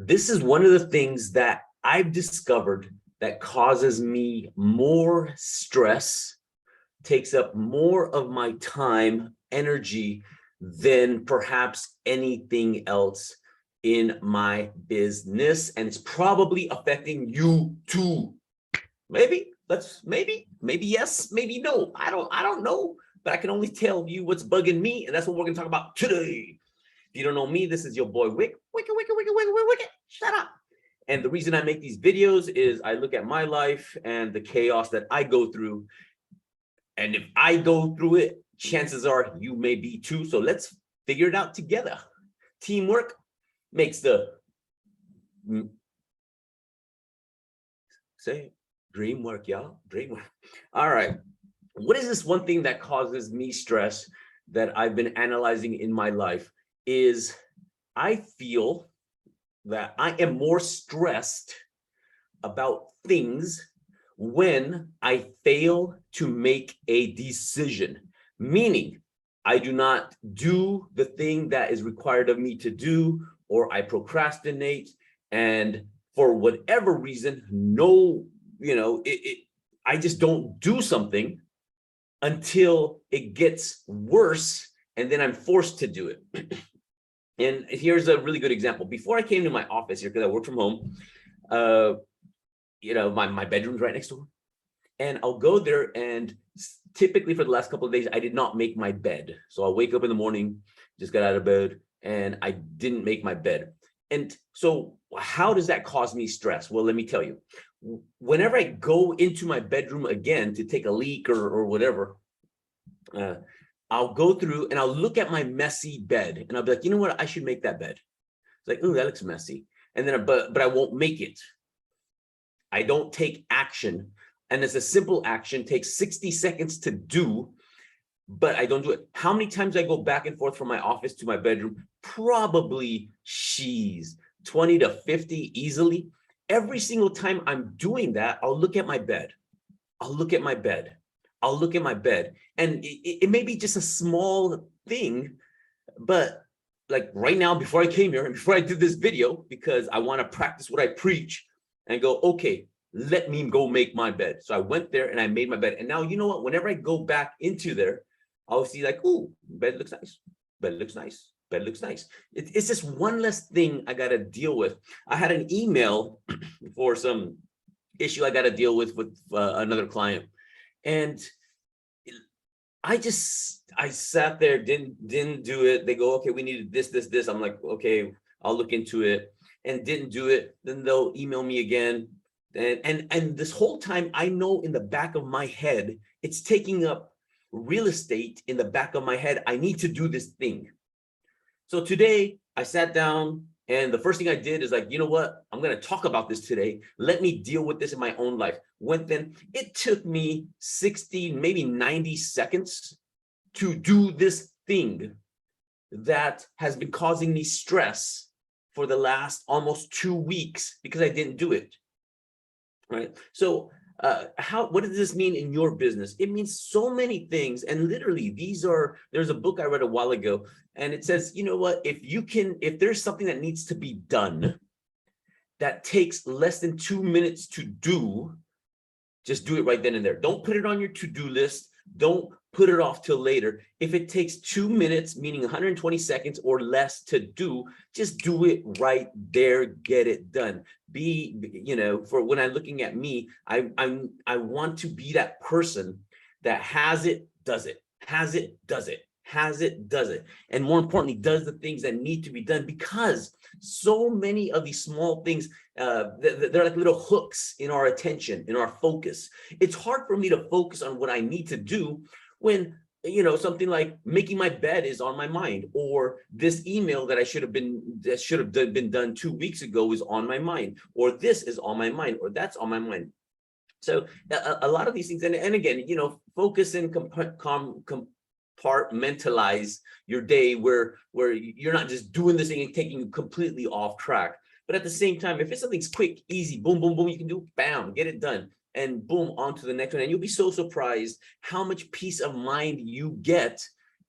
This is one of the things that I've discovered that causes me more stress, takes up more of my time, energy than perhaps anything else in my business. And it's probably affecting you too. Maybe yes, maybe no. I don't know, but I can only tell you what's bugging me. And that's what we're gonna talk about today. If you don't know me, this is your boy Wick. Shut up. And the reason I make these videos is I look at my life and the chaos that I go through. And if I go through it, chances are you may be too. So let's figure it out together. Teamwork makes the dream work, y'all. Dream work. All right. What is this one thing that causes me stress that I've been analyzing in my life? Is I feel that I am more stressed about things when I fail to make a decision, meaning I do not do the thing that is required of me to do, or I procrastinate, and for whatever reason, I just don't do something until it gets worse, and then I'm forced to do it. And here's a really good example. Before I came to my office here, because I work from home, my bedroom's right next door. And I'll go there, and typically for the last couple of days, I did not make my bed. So I'll wake up in the morning, just got out of bed, and I didn't make my bed. And so how does that cause me stress? Well, let me tell you. Whenever I go into my bedroom again to take a leak or whatever, I'll go through and I'll look at my messy bed and I'll be like, you know what? I should make that bed. It's like, oh, that looks messy. And then, but I won't make it. I don't take action. And it's a simple action, takes 60 seconds to do, but I don't do it. How many times I go back and forth from my office to my bedroom? Probably 20 to 50 easily. Every single time I'm doing that, I'll look at my bed. I'll look at my bed. I'll look at my bed. And it may be just a small thing, but like right now, before I came here and before I did this video, because I want to practice what I preach and go, okay, let me go make my bed. So I went there and I made my bed. And now, you know what? Whenever I go back into there, I'll see like, oh, bed looks nice. Bed looks nice. Bed looks nice. It's just one less thing I got to deal with. I had an email for some issue I got to deal with another client. And I sat there, didn't do it. They go, okay, we needed this. I'm like, okay, I'll look into it, and didn't do it. Then they'll email me again. And this whole time, I know in the back of my head, it's taking up real estate in the back of my head. I need to do this thing. So today I sat down, and the first thing I did is like, you know what? I'm going to talk about this today. Let me deal with this in my own life. It took me 60, maybe 90 seconds to do this thing that has been causing me stress for the last almost 2 weeks because I didn't do it. Right. So what does this mean in your business? It means so many things. And literally, there's a book I read a while ago, and it says, you know what, if there's something that needs to be done that takes less than 2 minutes to do, just do it right then and there. Don't put it on your to-do list. Don't put it off till later. If it takes 2 minutes, meaning 120 seconds or less to do, just do it right there, get it done. For when I'm looking at me, I want to be that person that has it, does it, has it, does it, has it, does it. And more importantly, does the things that need to be done, because so many of these small things, they're like little hooks in our attention, in our focus. It's hard for me to focus on what I need to do when, something like making my bed is on my mind, or this email that should have been done 2 weeks ago is on my mind, or this is on my mind, or that's on my mind. So a lot of these things, and again, focus and compartmentalize your day where you're not just doing this thing and taking you completely off track. But at the same time, if it's something's quick, easy, boom, boom, boom, you can do, bam, get it done, and boom, on to the next one. And you'll be so surprised how much peace of mind you get,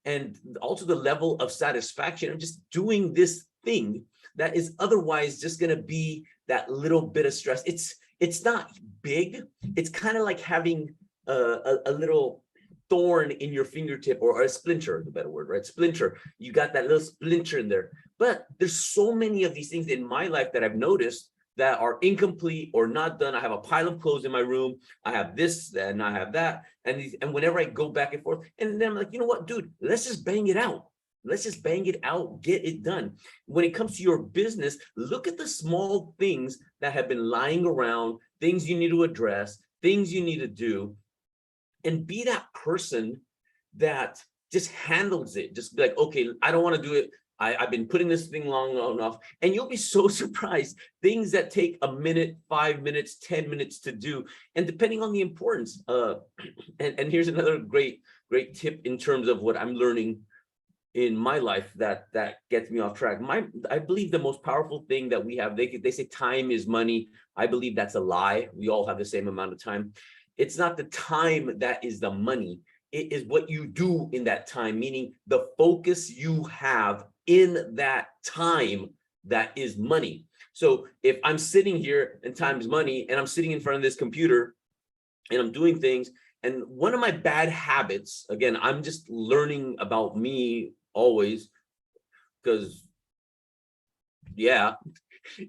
and also the level of satisfaction of just doing this thing that is otherwise just going to be that little bit of stress. It's not big. It's kind of like having a little thorn in your fingertip, or a splinter, the better word, right? Splinter. You got that little splinter in there. But there's so many of these things in my life that I've noticed that are incomplete or not done. I have a pile of clothes in my room. I have this and I have that. And whenever I go back and forth, and then I'm like, you know what, dude, let's just bang it out. Let's just bang it out, get it done. When it comes to your business, look at the small things that have been lying around, things you need to address, things you need to do, and be that person that just handles it. Just be like, okay, I don't want to do it. I've been putting this thing long enough, and you'll be so surprised. Things that take a minute, 5 minutes, 10 minutes to do, and depending on the importance. And here's another great tip in terms of what I'm learning in my life that gets me off track. I believe the most powerful thing that we have, they say time is money. I believe that's a lie. We all have the same amount of time. It's not the time that is the money. It is what you do in that time, meaning the focus you have in that time that is money. So if I'm sitting here and time is money, and I'm sitting in front of this computer and I'm doing things, and one of my bad habits, again, I'm just learning about me always, because yeah,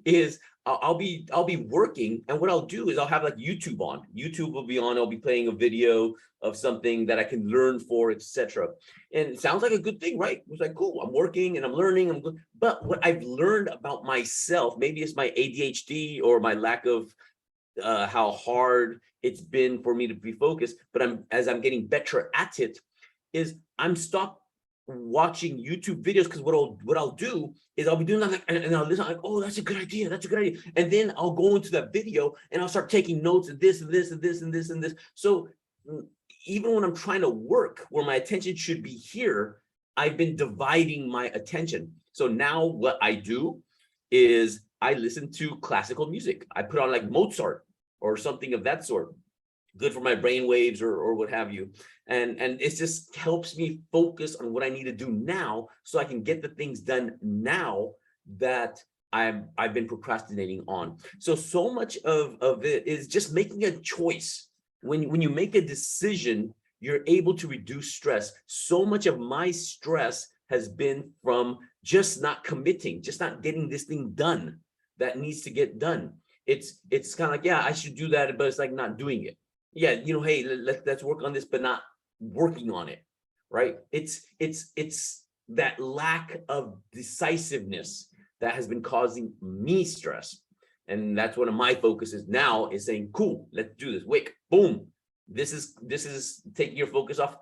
is I'll be working, and what I'll do is I'll have like YouTube on. YouTube will be on. I'll be playing a video of something that I can learn for, etc. And it sounds like a good thing, right? It's like, cool, I'm working and I'm learning, I'm good. But what I've learned about myself, maybe it's my ADHD or my lack of how hard it's been for me to be focused, but as I'm getting better at it, is I'm stopped watching YouTube videos, because what I'll do is I'll be doing that, like, and I'll listen, like, oh, that's a good idea, and then I'll go into that video and I'll start taking notes of this and this and this and this and this. So even when I'm trying to work where my attention should be here, I've been dividing my attention. So now what I do is I listen to classical music. I put on like Mozart or something of that sort, good for my brain waves or what have you. And it just helps me focus on what I need to do now, so I can get the things done now that I've been procrastinating on. So much of it is just making a choice. When you make a decision, you're able to reduce stress. So much of my stress has been from just not committing, just not getting this thing done that needs to get done. It's kind of like, yeah, I should do that, but it's like not doing it. Yeah, you know, hey, let's work on this, but not working on it, right? It's that lack of decisiveness that has been causing me stress. And that's one of my focuses now, is saying, cool, let's do this. Wick, boom. This is taking your focus off.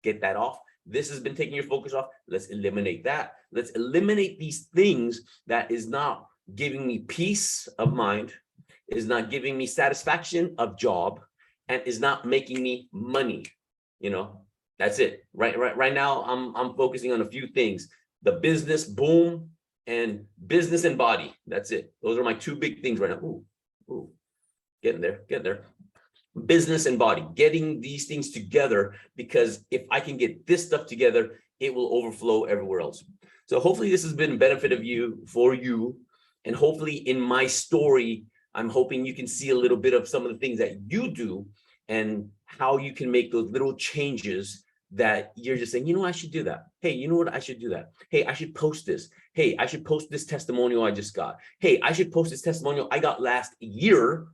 Get that off. This has been taking your focus off. Let's eliminate that. Let's eliminate these things that is not giving me peace of mind, is not giving me satisfaction of job, and is not making me money. You know, that's it. Right now, I'm focusing on a few things: the business, boom, and business and body. That's it. Those are my two big things right now. Ooh, getting there. Business and body, getting these things together, because if I can get this stuff together, it will overflow everywhere else. So hopefully this has been a benefit for you. And hopefully in my story, I'm hoping you can see a little bit of some of the things that you do and how you can make those little changes that you're just saying, you know, I should do that. Hey, you know what? I should do that. Hey, I should post this. Hey, I should post this testimonial I just got. Hey, I should post this testimonial I got last year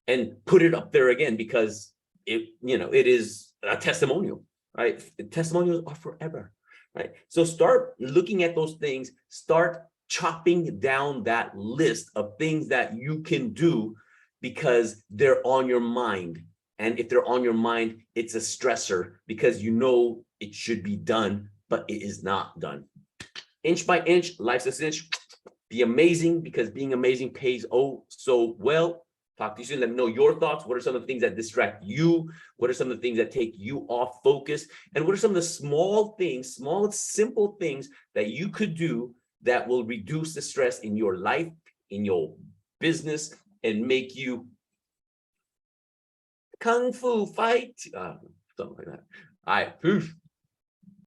and put it up there again, because it is a testimonial, right? Testimonials are forever, right? So start looking at those things, start chopping down that list of things that you can do, because they're on your mind. And if they're on your mind, it's a stressor, because you know it should be done, but it is not done. Inch by inch, life's a cinch. Be amazing, because being amazing pays oh so well. Talk to you soon. Let me know your thoughts. What are some of the things that distract you? What are some of the things that take you off focus? And what are some of the small things, simple things that you could do that will reduce the stress in your life, in your business, and make you kung fu fight? Something like that. All right, poof.